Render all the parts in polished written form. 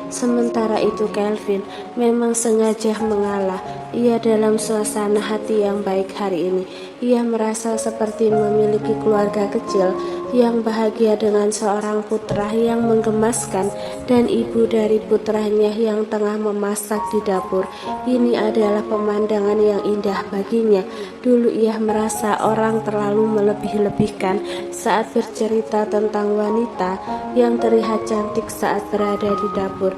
Sementara itu Kelvin memang sengaja mengalah. Ia dalam suasana hati yang baik hari ini. Ia merasa seperti memiliki keluarga kecil yang bahagia dengan seorang putra yang menggemaskan dan ibu dari putranya yang tengah memasak di dapur. Ini adalah pemandangan yang indah baginya. Dulu ia merasa orang terlalu melebih-lebihkan saat bercerita tentang wanita yang terlihat cantik saat berada di dapur.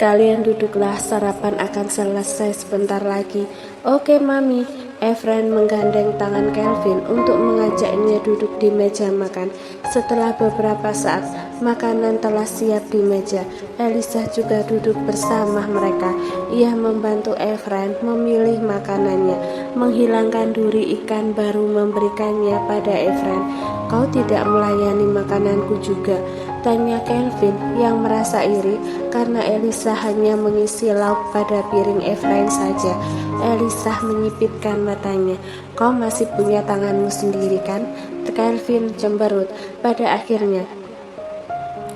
Kalian duduklah, sarapan akan selesai sebentar lagi. Oke, Mami. Efren menggandeng tangan Kelvin untuk mengajaknya duduk di meja makan. Setelah beberapa saat, makanan telah siap di meja. Elisa juga duduk bersama mereka. Ia membantu Efren memilih makanannya, menghilangkan duri ikan baru memberikannya pada Efren. Kau tidak melayani makananku juga? Tanya Kelvin yang merasa iri karena Elisa hanya mengisi lauk pada piring Efren saja. Elisa menyipitkan matanya. Kau masih punya tanganmu sendiri kan? Kelvin cemberut. Pada akhirnya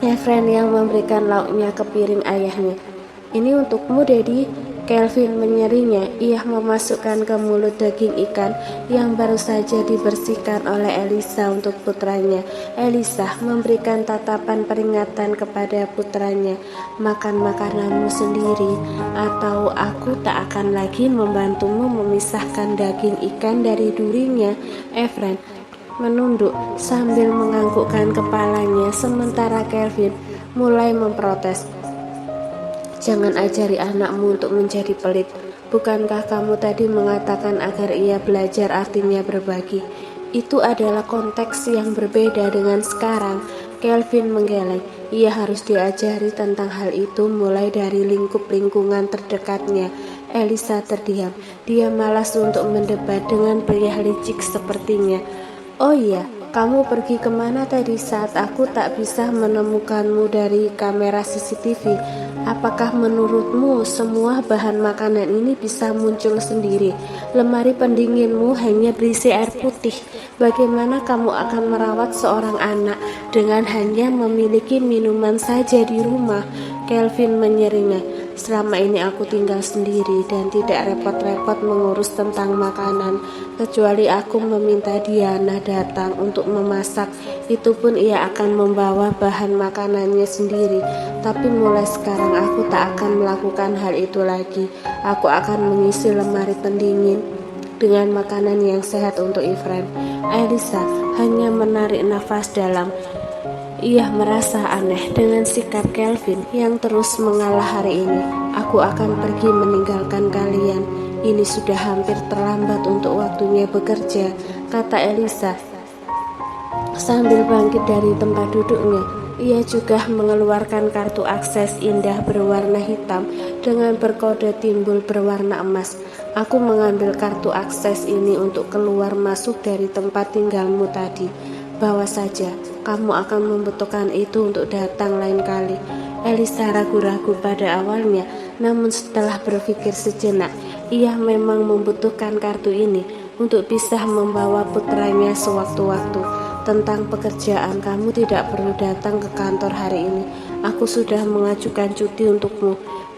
Efren yang memberikan lauknya ke piring ayahnya. Ini untukmu, Dedi. Kelvin menyerinya. Ia memasukkan ke mulut daging ikan yang baru saja dibersihkan oleh Elisa untuk putranya. Elisa memberikan tatapan peringatan kepada putranya. Makan makananmu sendiri, atau aku tak akan lagi membantumu memisahkan daging ikan dari durinya. Efren menunduk sambil menganggukkan kepalanya, sementara Kelvin mulai memprotes. Jangan ajari anakmu untuk menjadi pelit. Bukankah kamu tadi mengatakan agar ia belajar artinya berbagi? Itu adalah konteks yang berbeda dengan sekarang. Kelvin menggeleng. Ia harus diajari tentang hal itu mulai dari lingkup lingkungan terdekatnya. Elisa terdiam. Dia malas untuk mendebat dengan pria licik sepertinya. Oh iya, kamu pergi kemana tadi saat aku tak bisa menemukanmu dari kamera CCTV? Apakah menurutmu semua bahan makanan ini bisa muncul sendiri? Lemari pendinginmu hanya berisi air putih. Bagaimana kamu akan merawat seorang anak dengan hanya memiliki minuman saja di rumah? Kelvin menyeringai. Selama ini aku tinggal sendiri dan tidak repot-repot mengurus tentang makanan, kecuali aku meminta Diana datang untuk memasak. Itu pun ia akan membawa bahan makanannya sendiri. Tapi mulai sekarang aku tak akan melakukan hal itu lagi. Aku akan mengisi lemari pendingin dengan makanan yang sehat untuk Efren. Elisa hanya menarik nafas dalam. Ia merasa aneh dengan sikap Kelvin yang terus mengalah hari ini. Aku akan pergi meninggalkan kalian. Ini sudah hampir terlambat untuk waktunya bekerja, kata Elisa sambil bangkit dari tempat duduknya. Ia juga mengeluarkan kartu akses indah berwarna hitam dengan berkode timbul berwarna emas. Aku mengambil kartu akses ini untuk keluar masuk dari tempat tinggalmu tadi. Bawa saja, kamu akan membutuhkan itu untuk datang lain kali. Elisa ragu-ragu pada awalnya, namun setelah berpikir sejenak, ia memang membutuhkan kartu ini untuk bisa membawa putranya sewaktu-waktu. Tentang pekerjaan, kamu tidak perlu datang ke kantor hari ini. Aku sudah mengajukan cuti untukmu.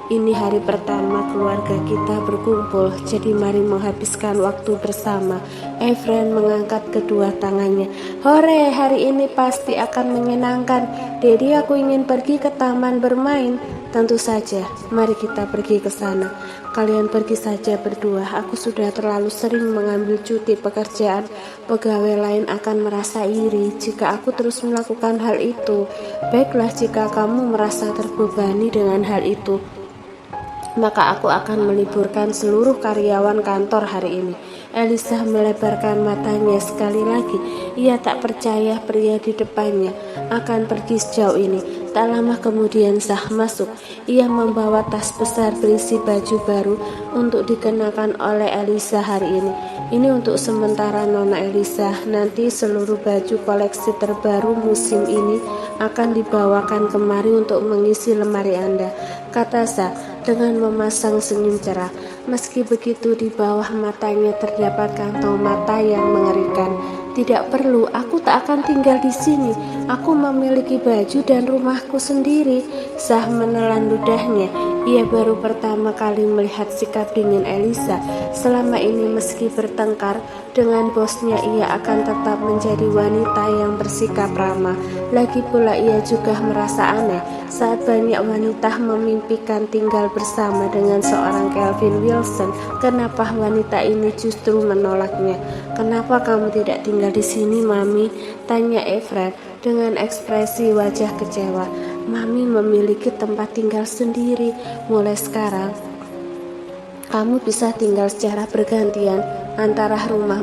Ini hari pertama keluarga kita berkumpul, jadi mari menghabiskan waktu bersama. Efren mengangkat kedua tangannya. Hore, hari ini pasti akan menyenangkan. Dedi, aku ingin pergi ke taman bermain. Tentu saja, mari kita pergi ke sana. Kalian pergi saja berdua. Aku sudah terlalu sering mengambil cuti pekerjaan. Pegawai lain akan merasa iri jika aku terus melakukan hal itu. Baiklah, jika kamu merasa terbebani dengan hal itu, maka aku akan meliburkan seluruh karyawan kantor hari ini. Elisa melebarkan matanya sekali lagi. Ia tak percaya pria di depannya akan pergi sejauh ini. Tak lama kemudian Zah masuk. Ia membawa tas besar berisi baju baru untuk dikenakan oleh Elisa hari ini. Ini untuk sementara Nona Elisa. Nanti seluruh baju koleksi terbaru musim ini akan dibawakan kemari untuk mengisi lemari Anda, kata Zah dengan memasang senyum cerah. Meski begitu, di bawah matanya terdapat kantong mata yang mengerikan. Tidak perlu, aku tak akan tinggal di sini. Aku memiliki baju dan rumahku sendiri. Zah menelan ludahnya. Ia baru pertama kali melihat sikap dingin Elisa. Selama ini meski bertengkar dengan bosnya, ia akan tetap menjadi wanita yang bersikap ramah. Lagi pula ia juga merasa aneh saat banyak wanita memimpikan tinggal bersama dengan seorang Kelvin Wilson. Kenapa wanita ini justru menolaknya? Kenapa kamu tidak tinggal di sini, Mami? Tanya Efren dengan ekspresi wajah kecewa. Mami memiliki tempat tinggal sendiri. Mulai sekarang, kamu bisa tinggal secara bergantian antara rumah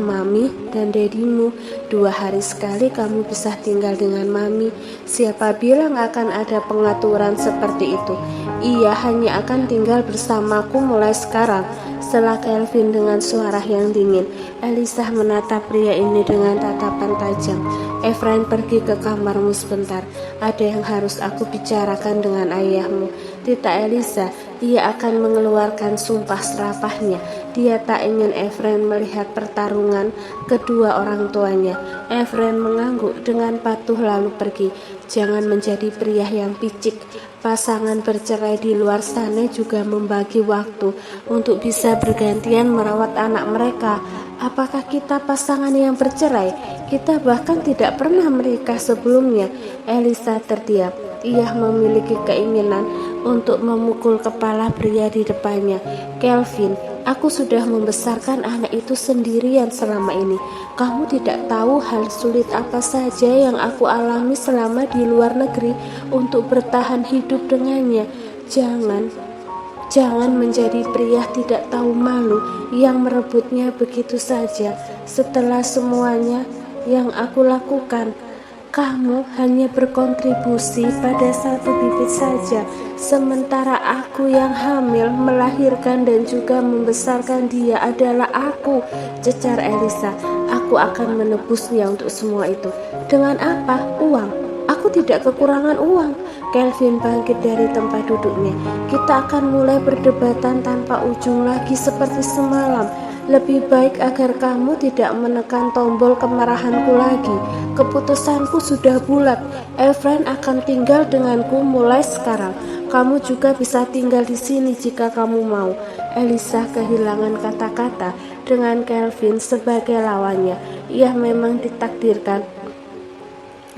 Mami dan Dedimu. 2 hari sekali kamu bisa tinggal dengan Mami. Siapa bilang akan ada pengaturan seperti itu? Ia hanya akan tinggal bersamaku mulai sekarang. Setelah Kelvin dengan suara yang dingin, Elisa menatap pria ini dengan tatapan tajam. Efrain, pergi ke kamarmu sebentar. Ada yang harus aku bicarakan dengan ayahmu. Tita Elisa, ia akan mengeluarkan sumpah serapahnya. Dia tak ingin Efrain melihat pertarungan kedua orang tuanya. Efrain mengangguk dengan patuh lalu pergi. Jangan menjadi pria yang picik. Pasangan bercerai di luar sana juga membagi waktu untuk bisa bergantian merawat anak mereka. Apakah kita pasangan yang bercerai? Kita bahkan tidak pernah menikah sebelumnya. Elisa terdiam. Ia memiliki keinginan untuk memukul kepala pria di depannya. Kelvin, aku sudah membesarkan anak itu sendirian selama ini. Kamu tidak tahu hal sulit apa saja yang aku alami selama di luar negeri untuk bertahan hidup dengannya. Jangan menjadi pria tidak tahu malu yang merebutnya begitu saja. Setelah semuanya yang aku lakukan, kamu hanya berkontribusi pada satu bibit saja, sementara aku yang hamil, melahirkan dan juga membesarkan dia adalah aku. Cecar Elisa. Aku akan menebusnya untuk semua itu. Dengan apa? Uang. Aku tidak kekurangan uang. Kelvin bangkit dari tempat duduknya. Kita akan mulai perdebatan tanpa ujung lagi seperti semalam. Lebih baik agar kamu tidak menekan tombol kemarahanku lagi. Keputusanku sudah bulat. Efrain akan tinggal denganku mulai sekarang. Kamu juga bisa tinggal di sini jika kamu mau. Elisa kehilangan kata-kata dengan Kelvin sebagai lawannya. Ia memang ditakdirkan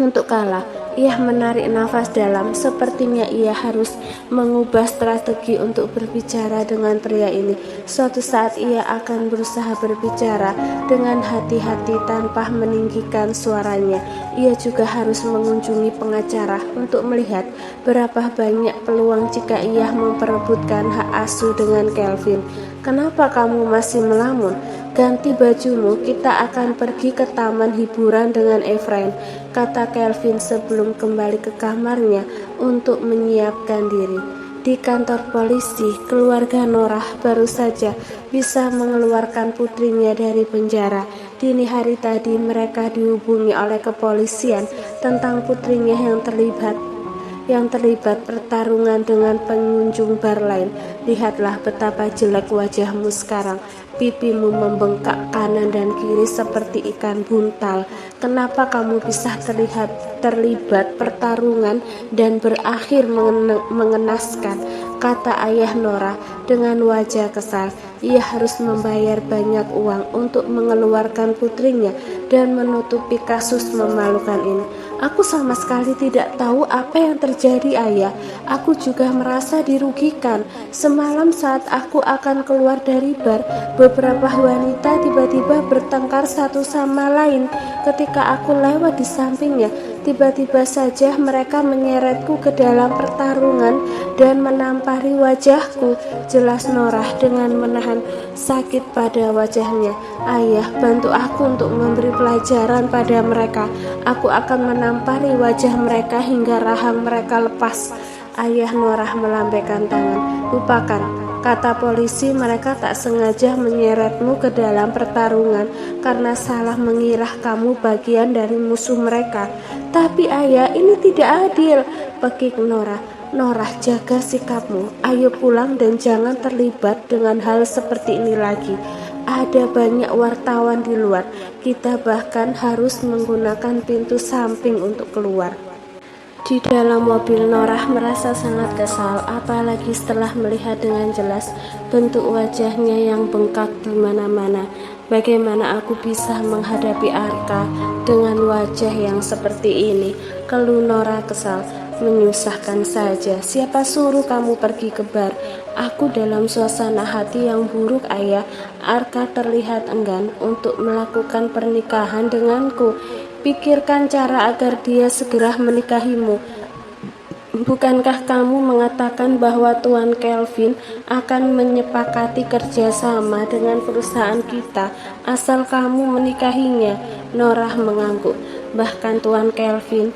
untuk kalah. Ia menarik nafas dalam, sepertinya ia harus mengubah strategi untuk berbicara dengan pria ini. Suatu saat ia akan berusaha berbicara dengan hati-hati tanpa meninggikan suaranya. Ia juga harus mengunjungi pengacara untuk melihat berapa banyak peluang jika ia memperebutkan hak asuh dengan Kelvin. Kenapa kamu masih melamun? Ganti bajumu, kita akan pergi ke taman hiburan dengan Efrain, kata Kelvin sebelum kembali ke kamarnya untuk menyiapkan diri. Di kantor polisi, keluarga Norah baru saja bisa mengeluarkan putrinya dari penjara. Dini hari tadi mereka dihubungi oleh kepolisian tentang putrinya yang terlibat pertarungan dengan pengunjung bar lain. Lihatlah betapa jelek wajahmu sekarang. Pipimu membengkak kanan dan kiri seperti ikan buntal. Kenapa kamu bisa terlibat pertarungan dan berakhir mengenaskan? Kata ayah Nora dengan wajah kesal. Ia harus membayar banyak uang untuk mengeluarkan putrinya dan menutupi kasus memalukan ini. Aku sama sekali tidak tahu apa yang terjadi, ayah. Aku juga merasa dirugikan. Semalam saat aku akan keluar dari bar, beberapa wanita tiba-tiba bertengkar satu sama lain. Ketika aku lewat di sampingnya, tiba-tiba saja mereka menyeretku ke dalam pertarungan dan menampari wajahku. Jelas Norah dengan menahan sakit pada wajahnya. Ayah, bantu aku untuk memberi pelajaran pada mereka. Aku akan menampari wajah mereka hingga rahang mereka lepas. Ayah Norah melambaikan tangan. Lupakan, kata polisi, mereka tak sengaja menyeretmu ke dalam pertarungan karena salah mengira kamu bagian dari musuh mereka. Tapi ayah, ini tidak adil, pekik Norah. Norah, jaga sikapmu. Ayo pulang dan jangan terlibat dengan hal seperti ini lagi. Ada banyak wartawan di luar. Kita bahkan harus menggunakan pintu samping untuk keluar. Di dalam mobil, Norah merasa sangat kesal, apalagi setelah melihat dengan jelas bentuk wajahnya yang bengkak di mana-mana. Bagaimana aku bisa menghadapi Arka dengan wajah yang seperti ini? Keluh Norah kesal. Menyusahkan saja. Siapa suruh kamu pergi ke bar? Aku dalam suasana hati yang buruk, ayah. Arka terlihat enggan untuk melakukan pernikahan denganku. Pikirkan cara agar dia segera menikahimu. Bukankah kamu mengatakan bahwa Tuan Kelvin akan menyepakati kerjasama dengan perusahaan kita asal kamu menikahinya? Norah mengangguk. Bahkan Tuan Kelvin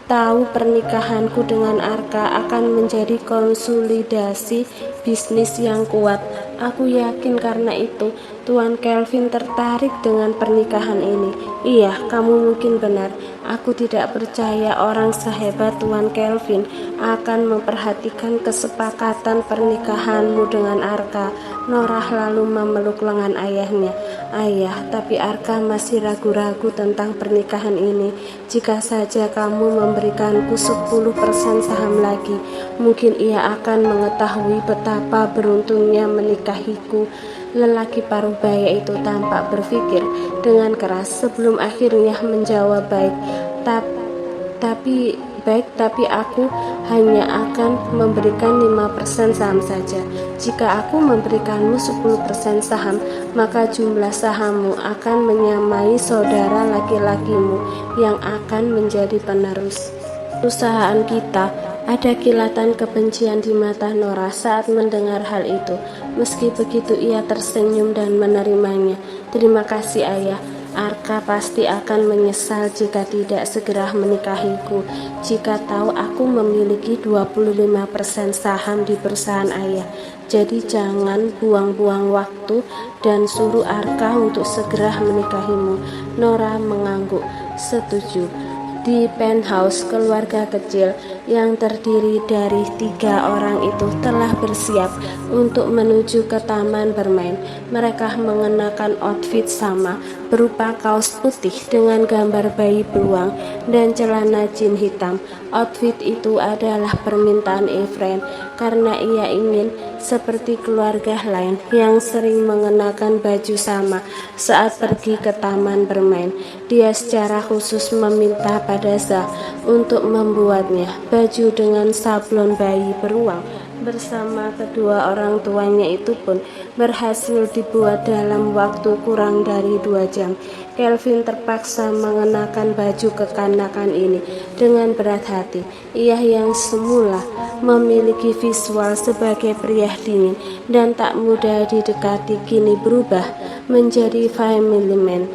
tahu pernikahanku dengan Arka akan menjadi konsolidasi bisnis yang kuat. Aku yakin karena itu Tuan Kelvin tertarik dengan pernikahan ini. Iya, kamu mungkin benar. Aku tidak percaya orang sehebat Tuan Kelvin akan memperhatikan kesepakatan pernikahanmu dengan Arka. Norah lalu memeluk lengan ayahnya. Ayah, tapi Arka masih ragu-ragu tentang pernikahan ini. Jika saja kamu memberikanku 10% saham lagi, mungkin ia akan mengetahui betapa beruntungnya menikahiku. Lelaki paruh baya itu tampak berpikir dengan keras sebelum akhirnya menjawab baik. Tapi aku hanya akan memberikan 5% saham saja. Jika aku memberikanmu 10% saham, maka jumlah sahammu akan menyamai saudara laki-lakimu yang akan menjadi penerus perusahaan kita. Ada kilatan kebencian di mata Norah saat mendengar hal itu. Meski begitu ia tersenyum dan menerimanya. Terima kasih ayah. Arka pasti akan menyesal jika tidak segera menikahiku. Jika tahu aku memiliki 25% saham di perusahaan ayah. Jadi jangan buang-buang waktu dan suruh Arka untuk segera menikahimu. Norah mengangguk. Setuju. Di penthouse, keluarga kecil yang terdiri dari 3 orang itu telah bersiap untuk menuju ke taman bermain. Mereka mengenakan outfit sama, berupa kaos putih dengan gambar bayi beruang dan celana jeans hitam. Outfit itu adalah permintaan Efren karena ia ingin seperti keluarga lain yang sering mengenakan baju sama saat pergi ke taman bermain. Dia secara khusus meminta pada Zah untuk membuatnya baju dengan sablon bayi beruang. Bersama kedua orang tuanya itu pun berhasil dibuat dalam waktu kurang dari 2 jam. Kelvin terpaksa mengenakan baju kekanakan ini dengan berat hati. Ia yang semula memiliki visual sebagai pria dingin dan tak mudah didekati kini berubah menjadi family man.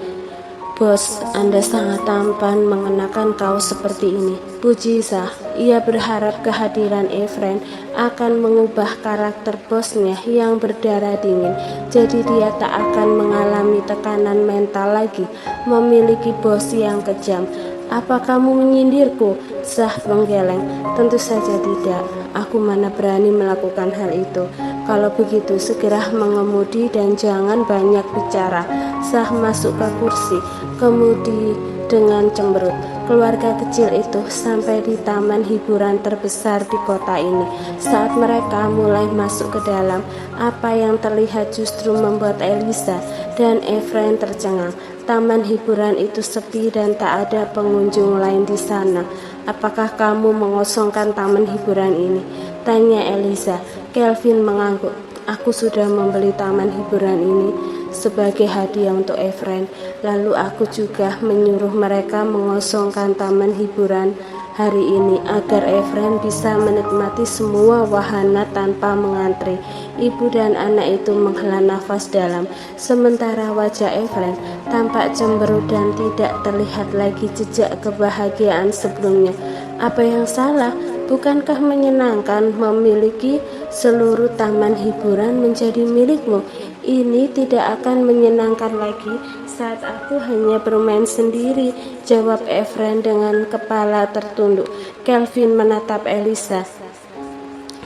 Bos, Anda sangat tampan mengenakan kaos seperti ini. Puji Zah. Ia berharap kehadiran Efren akan mengubah karakter bosnya yang berdarah dingin. Jadi dia tak akan mengalami tekanan mental lagi memiliki bos yang kejam. Apa kamu menyindirku? Zah menggeleng. Tentu saja tidak. Aku mana berani melakukan hal itu. Kalau begitu segera mengemudi dan jangan banyak bicara. Zah masuk ke kursi, kemudi dengan cemberut. Keluarga kecil itu sampai di taman hiburan terbesar di kota ini. Saat mereka mulai masuk ke dalam, apa yang terlihat justru membuat Elisa dan Efren tercengang. Taman hiburan itu sepi dan tak ada pengunjung lain di sana. Apakah kamu mengosongkan taman hiburan ini? Tanya Elisa. Kelvin mengangguk. Aku sudah membeli taman hiburan ini sebagai hadiah untuk Efren. Lalu aku juga menyuruh mereka mengosongkan taman hiburan hari ini agar Efren bisa menikmati semua wahana tanpa mengantri. Ibu dan anak itu menghela nafas dalam, sementara wajah Efren tampak cemberut dan tidak terlihat lagi jejak kebahagiaan sebelumnya. Apa yang salah? Bukankah menyenangkan memiliki seluruh taman hiburan menjadi milikmu? Ini tidak akan menyenangkan lagi saat aku hanya bermain sendiri, jawab Efren dengan kepala tertunduk. Kelvin menatap Elisa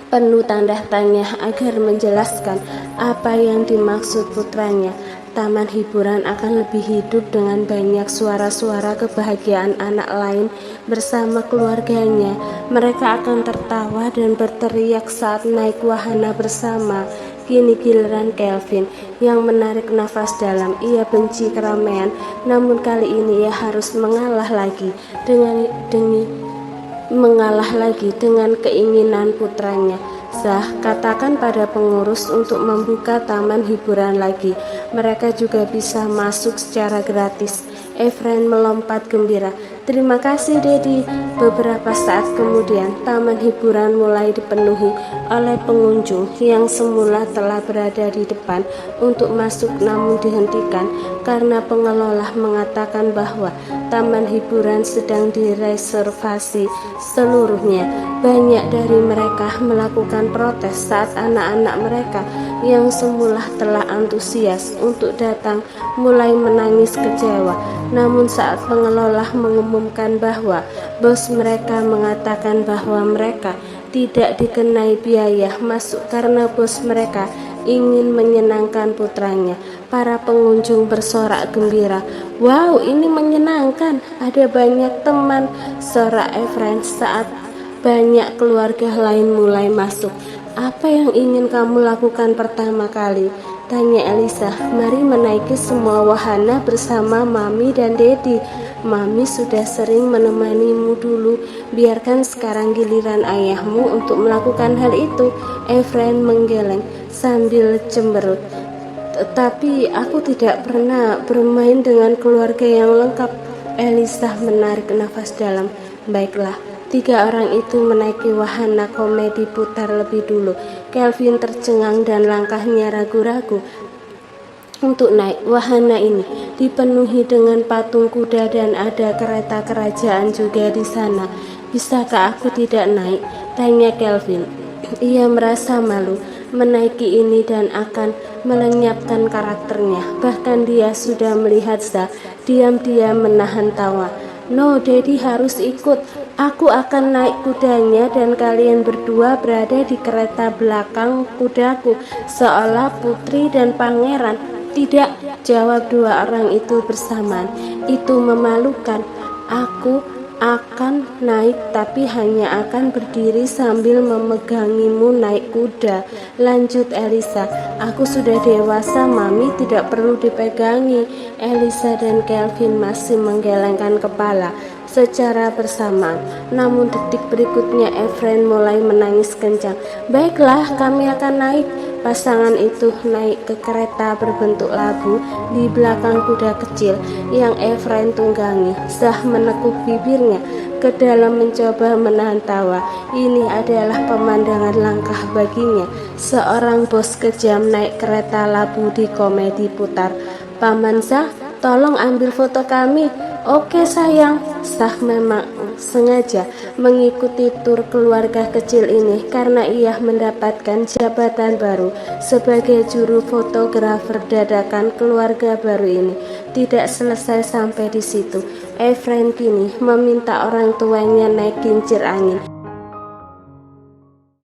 penuh tanda tanya agar menjelaskan apa yang dimaksud putranya. taman hiburan akan lebih hidup dengan banyak suara-suara kebahagiaan anak lain bersama keluarganya. Mereka akan tertawa dan berteriak saat naik wahana bersama. Kini giliran Kelvin yang menarik nafas dalam. Ia benci keramaian, namun kali ini ia harus mengalah lagi dengan keinginan putranya. Zah, katakan pada pengurus untuk membuka taman hiburan lagi. Mereka juga bisa masuk secara gratis. Efren melompat gembira. Terima kasih, Dedi. Beberapa saat kemudian, taman hiburan mulai dipenuhi oleh pengunjung yang semula telah berada di depan untuk masuk namun dihentikan karena pengelola mengatakan bahwa taman hiburan sedang direservasi seluruhnya. Banyak dari mereka melakukan protes saat anak-anak mereka yang semula telah antusias untuk datang mulai menangis kecewa. Namun saat pengelola mengumumkan bahwa bos mereka mengatakan bahwa mereka tidak dikenai biaya masuk karena bos mereka ingin menyenangkan putranya, para pengunjung bersorak gembira. Wow, ini menyenangkan, ada banyak teman, sorak Efren saat banyak keluarga lain mulai masuk. Apa yang ingin kamu lakukan pertama kali? Tanya Elisa. Mari menaiki semua wahana bersama Mami dan Dedi. Mami sudah sering menemanimu dulu. Biarkan sekarang giliran ayahmu untuk melakukan hal itu. Efren menggeleng sambil cemberut. Tapi aku tidak pernah bermain dengan keluarga yang lengkap. Elisa menarik nafas dalam. Baiklah. 3 orang itu menaiki wahana komedi putar lebih dulu. Kelvin tercengang dan langkahnya ragu-ragu untuk naik. Wahana ini dipenuhi dengan patung kuda dan ada kereta kerajaan juga di sana. Bisakah aku tidak naik? Tanya Kelvin. Ia merasa malu menaiki ini dan akan melenyapkan karakternya. Bahkan dia sudah melihat Zah diam-diam menahan tawa. No, Dedi harus ikut. Aku akan naik kudanya dan kalian berdua berada di kereta belakang kudaku, seolah putri dan pangeran. Tidak, jawab 2 orang itu bersamaan. Itu memalukan. Aku akan naik tapi hanya akan berdiri sambil memegangimu naik kuda, lanjut Elisa. Aku sudah dewasa, Mami tidak perlu dipegangi. Elisa dan Kelvin masih menggelengkan kepala secara bersamaan. Namun detik berikutnya Efren mulai menangis kencang. Baiklah, kami akan naik. Pasangan itu naik ke kereta berbentuk labu di belakang kuda kecil yang Efren tunggangi. Zah menekuk bibirnya ke dalam mencoba menahan tawa. Ini adalah pemandangan langka baginya. Seorang bos kejam naik kereta labu di komedi putar. Paman Zah, tolong ambil foto kami. Oke sayang. Zah memang sengaja mengikuti tur keluarga kecil ini karena ia mendapatkan jabatan baru sebagai juru fotografer dadakan keluarga baru ini. Tidak selesai sampai di situ. Efren kini meminta orang tuanya naik kincir angin.